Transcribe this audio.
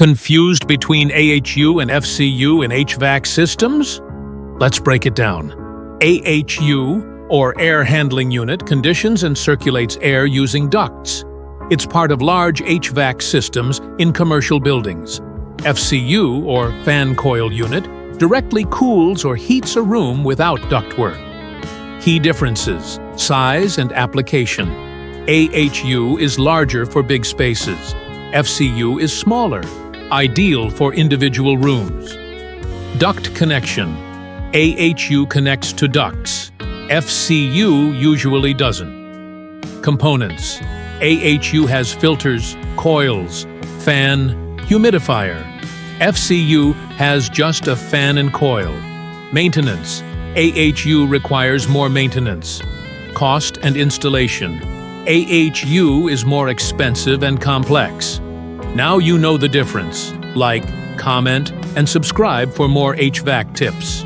Confused between AHU and FCU in HVAC systems? Let's break it down. AHU, or Air Handling Unit, conditions and circulates air using ducts. It's part of large HVAC systems in commercial buildings. FCU, or Fan Coil Unit, directly cools or heats a room without ductwork. Key differences: size and application. AHU is larger for big spaces. FCU is smaller, ideal for individual rooms. Duct connection. AHU connects to ducts. FCU usually doesn't. Components. AHU has filters, coils, fan, humidifier. FCU has just a fan and coil. Maintenance. AHU requires more maintenance. Cost and installation. AHU is more expensive and complex. Now you know the difference. Like, comment, and subscribe for more HVAC tips.